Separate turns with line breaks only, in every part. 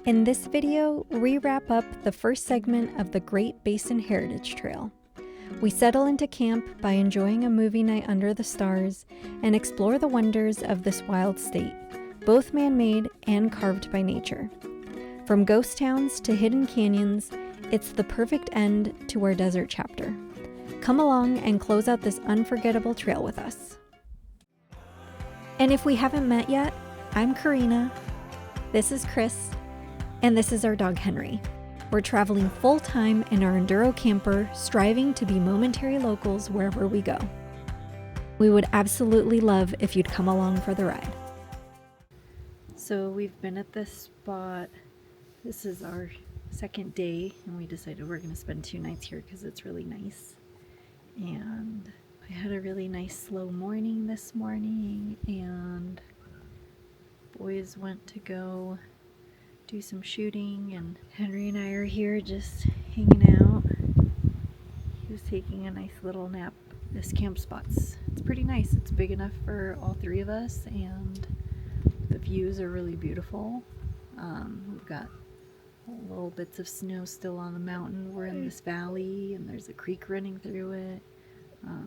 In this video, we wrap up the first segment of the Great Basin Heritage Trail. We settle into camp by enjoying a movie night under the stars and explore the wonders of this wild state, both man-made and carved by nature. From ghost towns to hidden canyons, it's the perfect end to our desert chapter. Come along and close out this unforgettable trail with us. And if we haven't met yet, I'm Karina, this is Chris, and this is our dog Henry. We're traveling full-time in our Enduro camper, striving to be momentary locals wherever we go. We would absolutely love if you'd come along for the ride. So we've been at this spot. This is our second day, and we decided we're going to spend 2 nights here because it's really nice. And I had a really nice slow morning this morning, and boys went to go do some shooting, and Henry and I are here just hanging out. He was taking a nice little nap. This camp spot's, it's pretty nice. It's big enough for all 3 of us, and the views are really beautiful. We've got little bits of snow still on the mountain. We're in this valley, and there's a creek running through it.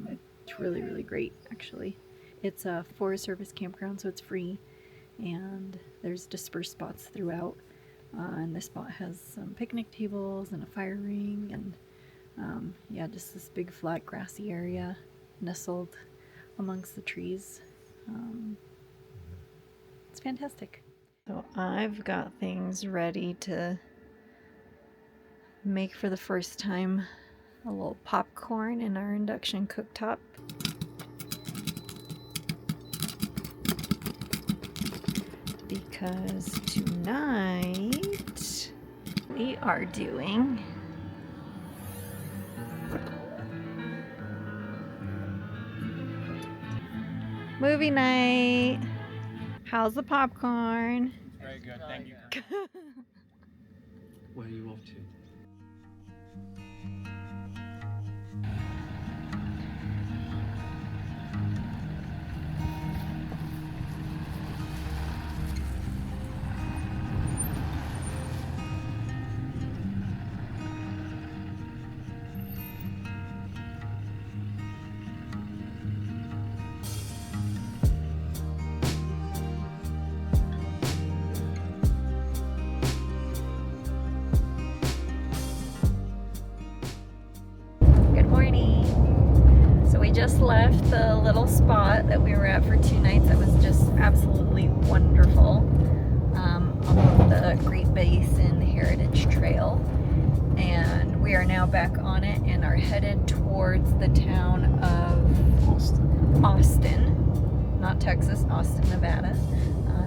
It's really, really great, actually. It's a Forest Service campground, so it's free, and there's dispersed spots throughout. And this spot has some picnic tables and a fire ring, and yeah, just this big flat grassy area nestled amongst the trees. It's fantastic. So I've got things ready to make for the first time a little popcorn in our induction cooktop. Because tonight we are doing movie night. How's the popcorn?
Very good, thank you. Where are you off to?
Just left the little spot that we were at for 2 nights. That was just absolutely wonderful, off of the Great Basin Heritage Trail, and we are now back on it and are headed towards the town of Austin, not Texas, Austin, Nevada.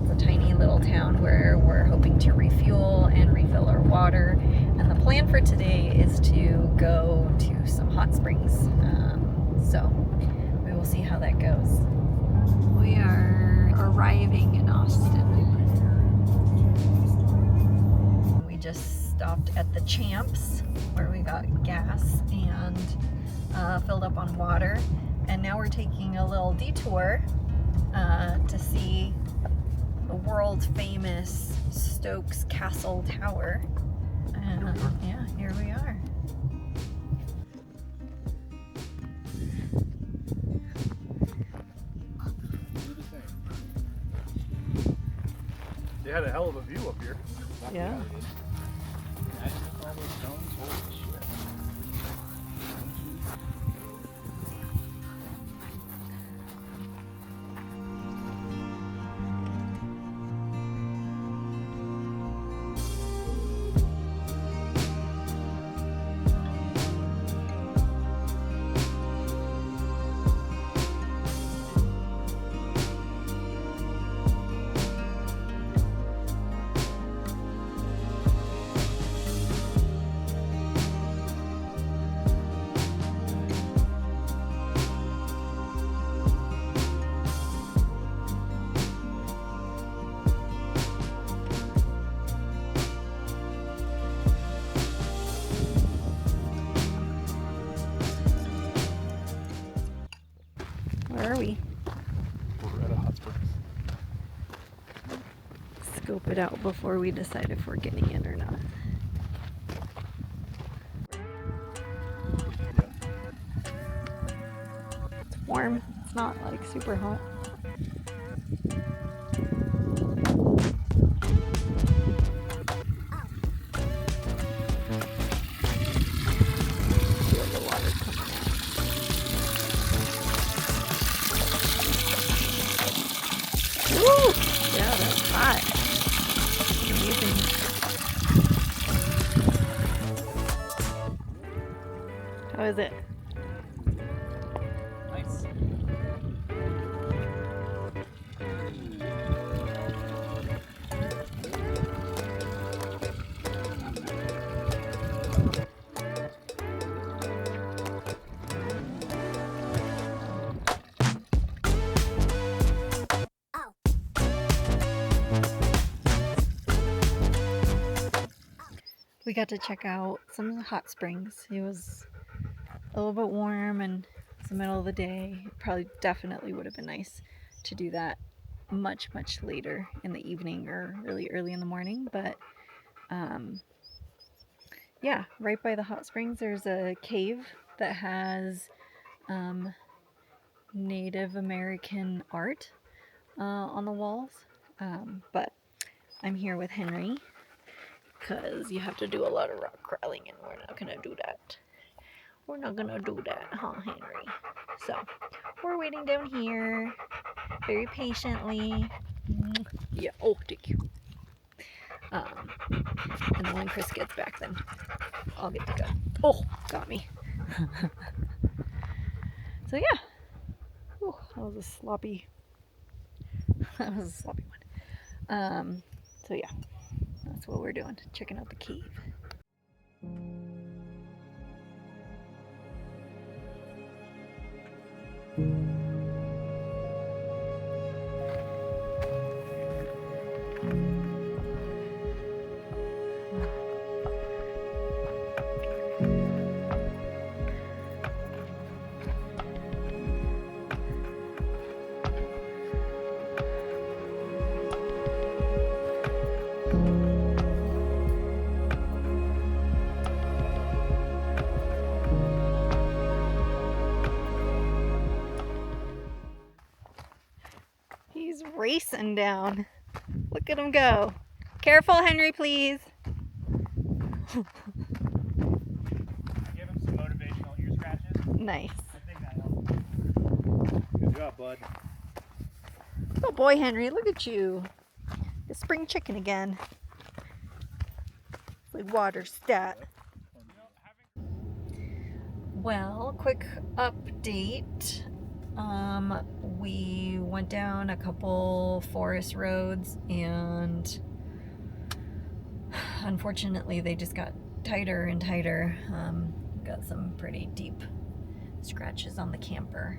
It's a tiny little town where we're hoping to refuel and refill our water, and the plan for today is to go to some hot springs. So we will see how that goes. We are arriving in Austin. We just stopped at the Champs where we got gas and filled up on water. And now we're taking a little detour to see the world famous Stokes Castle Tower. And yeah, here we are.
They had a hell of a view up here.
Yeah. out before we decide if we're getting in or not. It's warm. It's not like super hot. Feel the water coming out. Woo! Yeah, that's hot. Amazing. How is it?
Nice.
We got to check out some hot springs. It was a little bit warm and it's the middle of the day. It probably definitely would have been nice to do that much later in the evening or really early in the morning, but yeah, right by the hot springs there's a cave that has Native American art on the walls, but I'm here with Henry because you have to do a lot of rock crawling and we're not gonna do that. We're not gonna do that, huh, Henry? So, we're waiting down here very patiently. Yeah, oh, thank you. And then when Chris gets back, then I'll get the gun. Oh, got me. So, yeah. Oh, that was a sloppy one. So, yeah, that's what we're doing, checking out the cave. He's racing down. Look at him go. Careful, Henry, please.
Give him some motivational ear scratches.
Nice.
I think that helped. Good job, bud.
Oh boy, Henry, look at you. The spring chicken again. It's like water stat. Well, quick update. We went down a couple forest roads and unfortunately they just got tighter and tighter. Got some pretty deep scratches on the camper.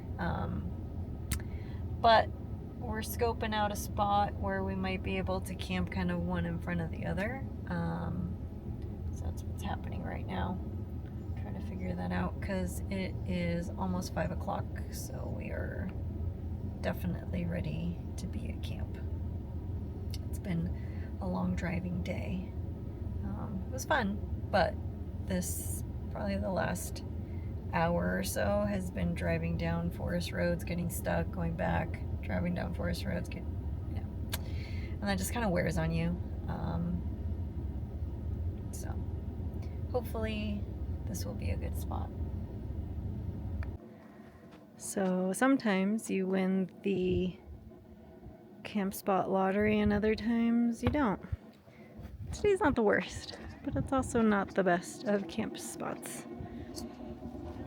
But we're scoping out a spot where we might be able to camp kind of one in front of the other. So that's what's happening right now. Trying to figure that out because it is almost 5 o'clock, so we are definitely ready to be at camp. It's been a long driving day. It was fun, but this probably the last hour or so has been driving down forest roads, getting stuck, going back, driving down forest roads, and that just kind of wears on you. So hopefully this will be a good spot. So sometimes you win the camp spot lottery and other times you don't. Today's not the worst, but it's also not the best of camp spots.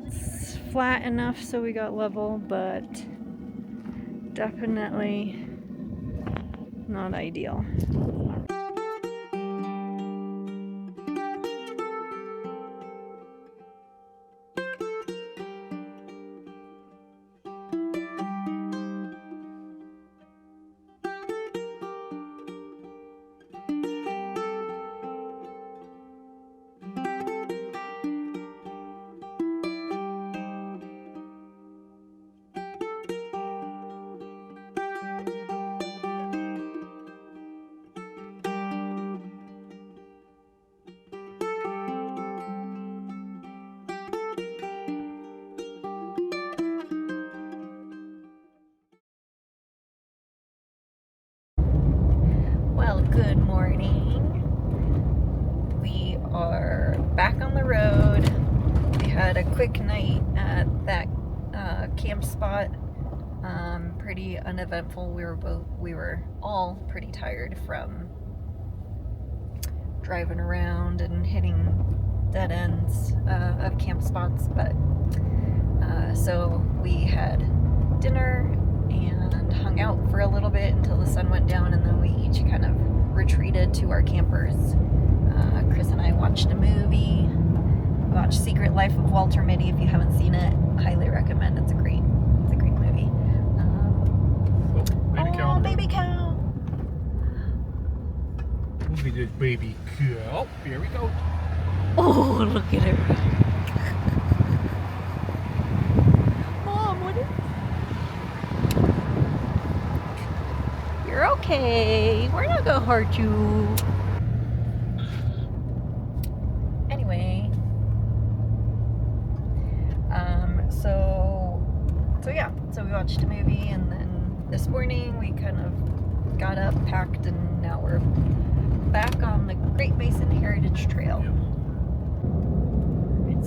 It's flat enough so we got level, but definitely not ideal. morning. We are back on the road. We had a quick night at that camp spot. Pretty uneventful. We were all pretty tired from driving around and hitting dead ends of camp spots, but so we had dinner and hung out for a little bit until the sun went down, and then we each kind of retreated to our campers. Chris and I watched a movie. Watched Secret Life of Walter Mitty. If you haven't seen it, highly recommend. It's a great movie.
Baby cow.
Baby cow.
Look at this baby cow. Oh, here we go.
Oh, look at her. Mom, what is... You're okay. We're not gonna hurt you. Anyway. So we watched a movie, and then this morning we kind of got up, packed, and now we're back on the Great Basin Heritage Trail.
Yep.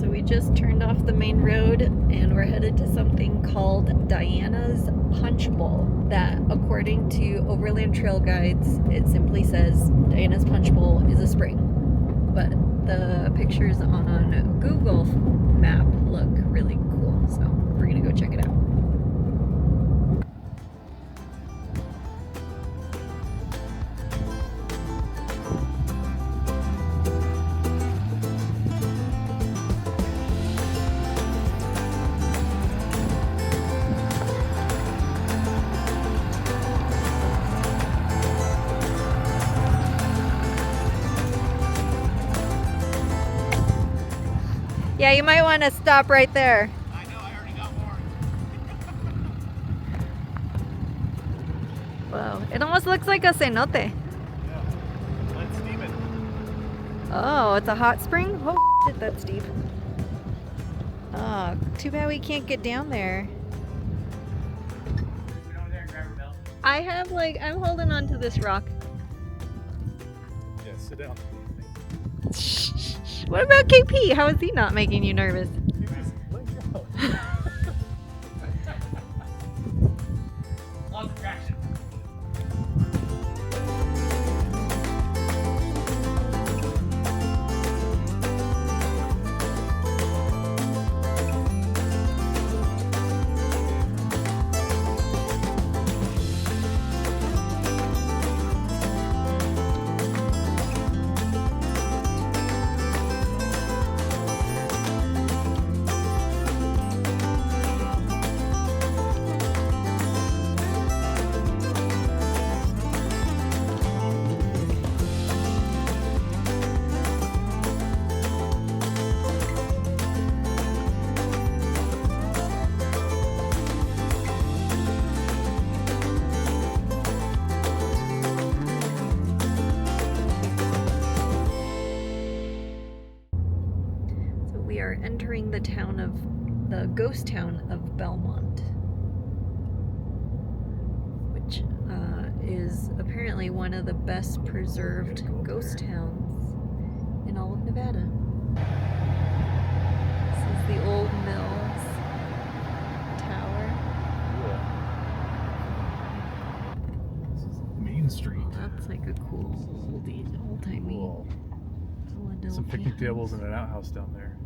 So we just turned off the main road and we're headed to something called Diana's Punchbowl, that according to Overland Trail Guides, it simply says Diana's Punchbowl is a spring. But the pictures on Google Map look really cool, so we're gonna go check it out. Yeah, you might want to stop right there.
I know, I already got more.
Wow, it almost looks like a cenote.
Yeah. Let's steam it.
Oh, it's a hot spring? Oh, shit, that's deep. Oh, too bad we can't get down there.
Sit over there and grab her belt.
I'm holding on to this rock.
Yeah, sit down.
What about KP? How is he not making you nervous?
Let go. Lost traction.
We are entering the ghost town of Belmont, which is apparently one of the best preserved ghost towns in all of Nevada. This is the old Mills Tower.
This is Main Street.
Oh, that's like a cool old-timey.
Cool.
Philadelphia.
Some picnic tables and an outhouse down there.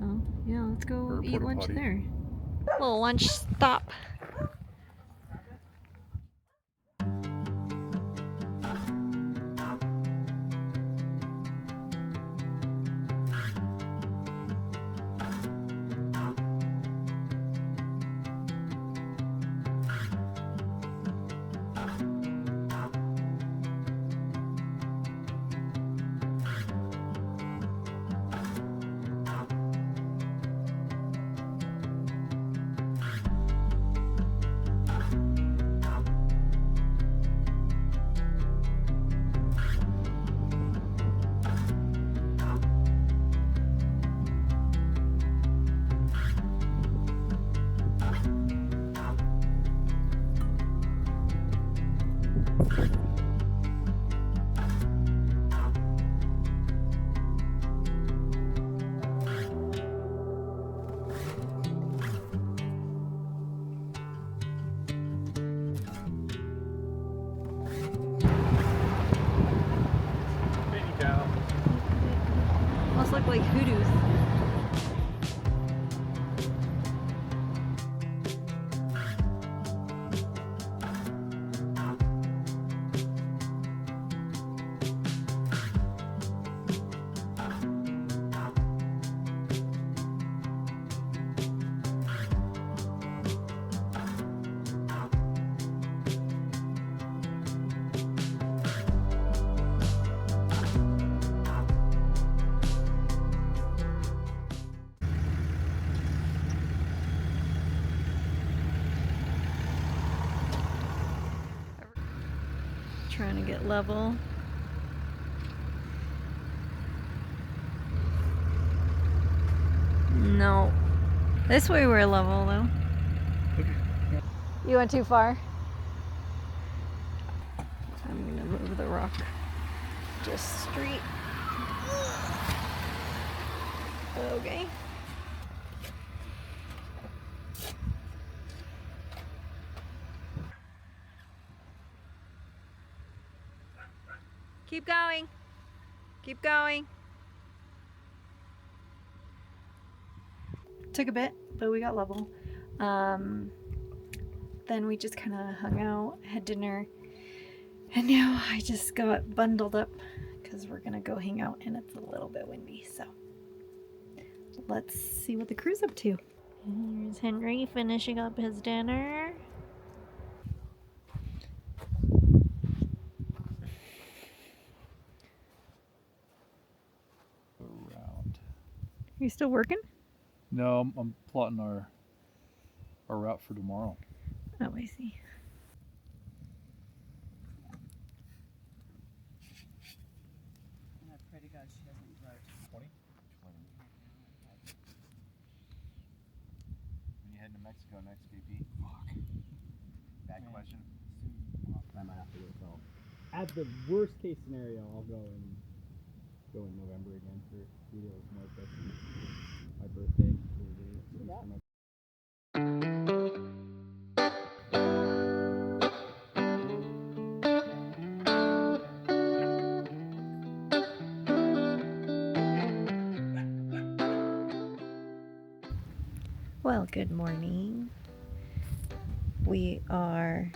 Oh, yeah, let's go
Or a
eat
porta
lunch
potty.
there. Little lunch stop. look like hoodoos. Trying to get level. No. This way we're level though.
Okay.
You went too far? I'm gonna move the rock just straight. Okay. Keep going. Keep going. Took a bit, but we got level. Then we just kind of hung out, had dinner, and now I just got bundled up because we're gonna go hang out and it's a little bit windy, so let's see what the crew's up to. Here's Henry finishing up his dinner.
Around.
You still working?
No, I'm plotting our route for tomorrow.
Oh, I see.
I pray to God she doesn't vote.
20? 20. When you head to Mexico next, VP? Fuck. Bad question.
I might have to go. So, at the worst case scenario, I'll go in November again for 3 days more. My birthday.
Well, good morning. We are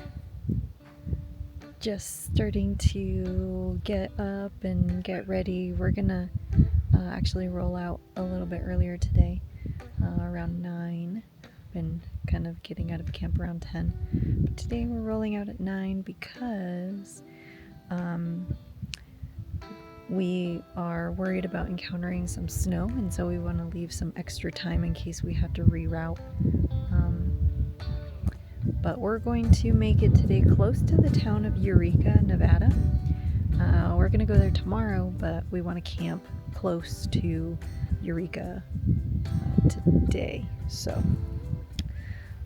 just starting to get up and get ready. We're gonna actually roll out a little bit earlier today, around 9. Been kind of getting out of camp around 10. But today we're rolling out at 9 because we are worried about encountering some snow, and so we want to leave some extra time in case we have to reroute. But we're going to make it today close to the town of Eureka, Nevada. We're going to go there tomorrow, but we want to camp close to Eureka today. So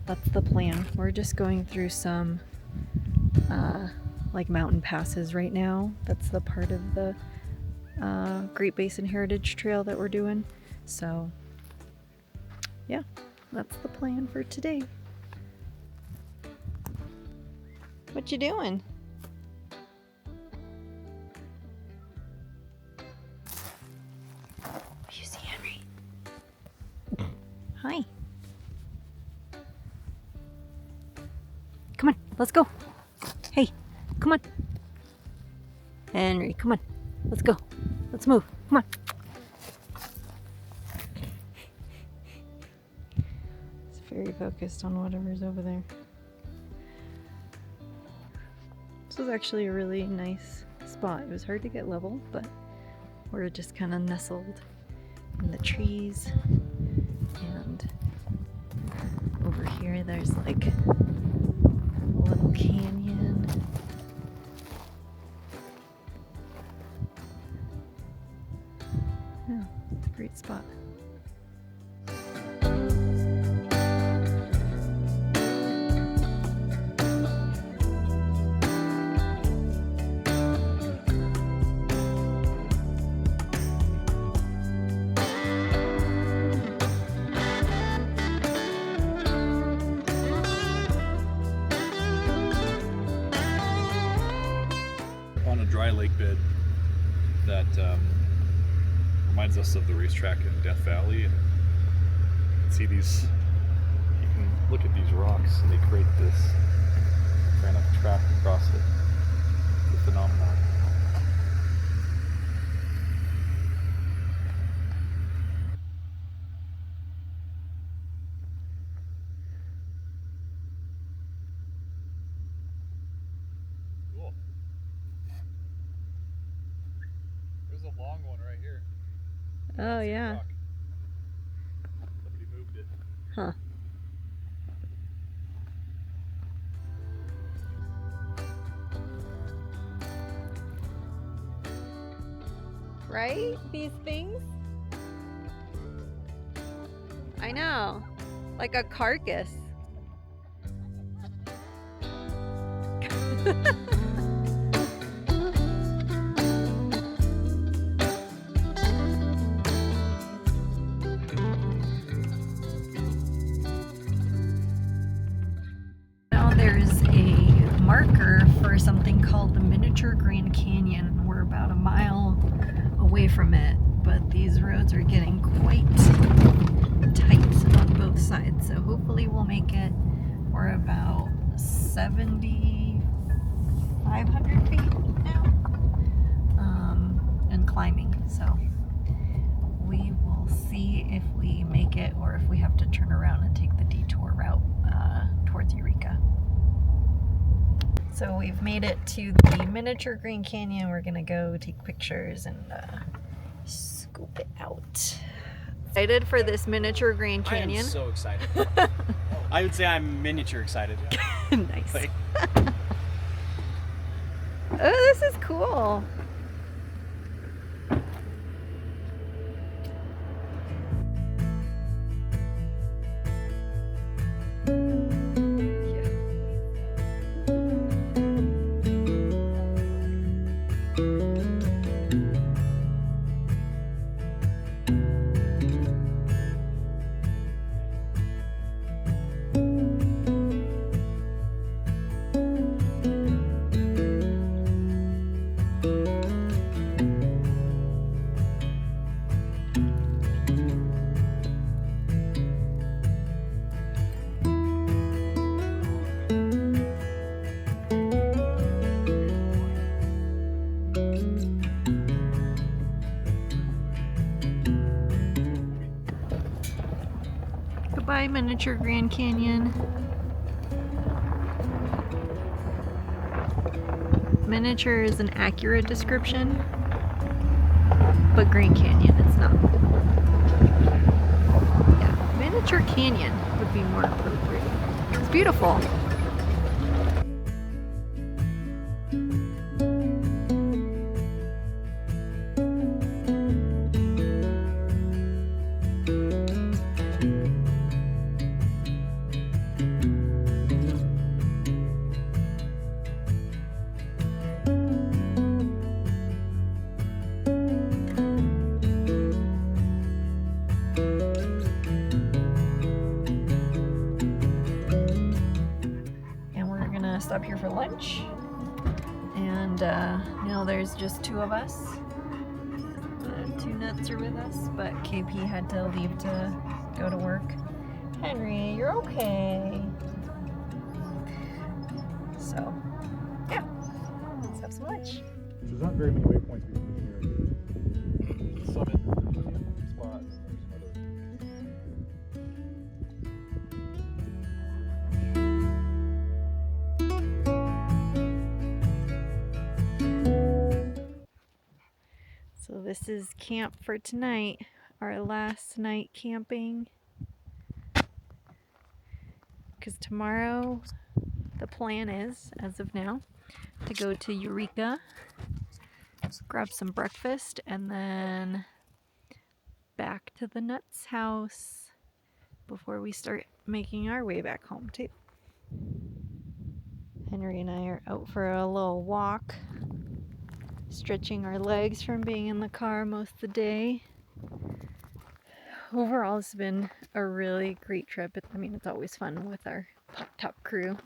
that's the plan. We're just going through some like mountain passes right now. That's the part of the Great Basin Heritage Trail that we're doing. So yeah, that's the plan for today. What you doing? You see Henry? Hi. Come on, let's go. Hey, come on. Henry, come on. Let's go. Let's move. Come on. It's very focused on whatever's over there. This was actually a really nice spot. It was hard to get level, but we're just kind of nestled in the trees. And over here there's like a little canyon. Yeah, it's a great spot.
On a dry lake bed that
Reminds us of the racetrack in Death Valley. And see these, you can look at these rocks and they create this kind of track across it. It's a phenomenon. Cool. There's a long one right here.
Oh,
That's a
yeah.
rock. Somebody moved it.
Huh. Right? These things? I know. Like a carcass. Now there's a marker for something called the Miniature Grand Canyon. We're about a mile away from it, but these roads are getting quite tight on both sides, so hopefully we'll make it. We're about 7,500 feet now, and climbing, so we will see if we make it or if we have to turn around and take the detour route towards Eureka. So we've made it to the Miniature Grand Canyon. We're gonna go take pictures and scoop it out. Excited for this Miniature Grand Canyon?
I am so excited. I would say I'm miniature excited.
Nice.
Like,
oh, this is cool. Goodbye, Miniature Grand Canyon. Miniature is an accurate description, but Grand Canyon it's not. Yeah, Miniature Canyon would be more appropriate. It's beautiful. Stop here for lunch, and now there's just two of us. Two nuts are with us, but KP had to leave to go to work. Henry, you're okay. So, yeah, let's have some lunch.
There's not very many waypoints between here and the summit. There's a spot, and there's another.
So this is camp for tonight, our last night camping. Because tomorrow, the plan is, as of now, to go to Eureka, grab some breakfast, and then back to the Nuts house before we start making our way back home too. Henry and I are out for a little walk, stretching our legs from being in the car most of the day. Overall, it's been a really great trip. I mean, it's always fun with our Pop Top crew.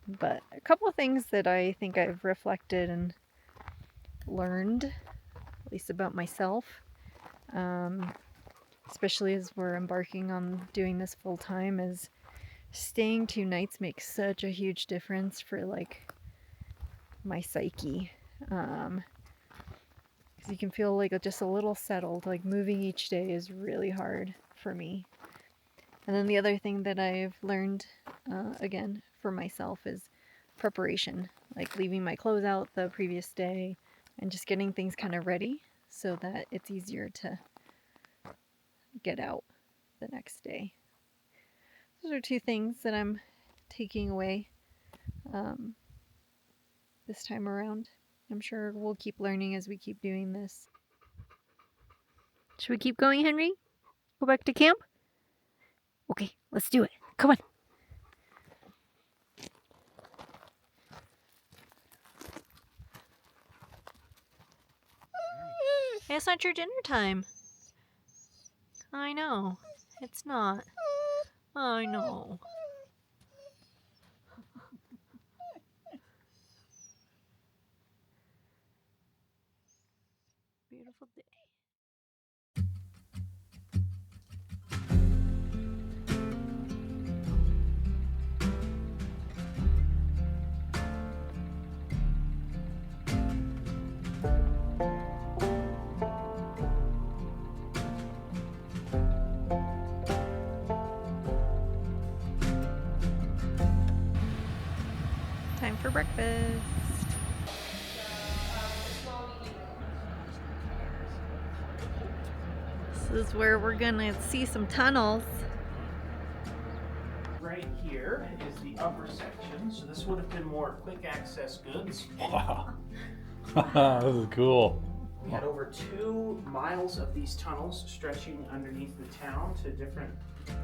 But a couple of things that I think I've reflected and learned, at least about myself, especially as we're embarking on doing this full time, is staying 2 nights makes such a huge difference for like my psyche. 'Cause you can feel like just a little settled, like moving each day is really hard for me. And then the other thing that I've learned, again, for myself is preparation, like leaving my clothes out the previous day and just getting things kind of ready so that it's easier to get out the next day. Those are 2 things that I'm taking away this time around. I'm sure we'll keep learning as we keep doing this. Should we keep going, Henry? Go back to camp? Okay, let's do it. Come on. It's not your dinner time. I know. It's not. I know. Beautiful day. Time for breakfast. This is where we're gonna see some tunnels.
Right here is the upper section, so this would have been more quick access goods.
Wow. This is cool.
We had over 2 miles of these tunnels stretching underneath the town to different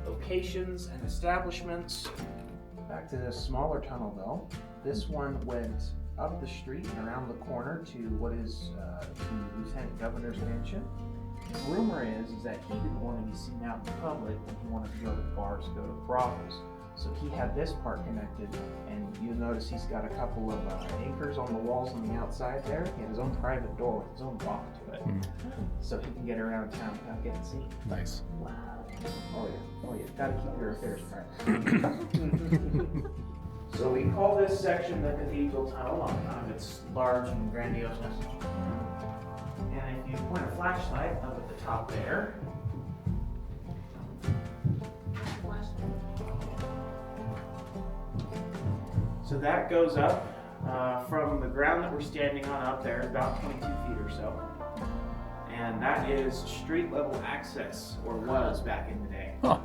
locations and establishments. Back to this smaller tunnel though. This one went up the street and around the corner to what is the Lieutenant Governor's mansion. The rumor is that he didn't want to be seen out in public and he wanted to go to bars, go to brothels. So he had this part connected, and you'll notice he's got a couple of anchors on the walls on the outside there. He had his own private door with his own lock to it. So he can get around town without getting seen.
Nice.
Wow. Oh yeah, gotta keep your affairs private. So we call this section the Cathedral Tunnel on account of its large and grandioseness. And if you point a flashlight up at the top there, so that goes up from the ground that we're standing on up there, about 22 feet or so. And that is street level access, or was back in the day.
Huh.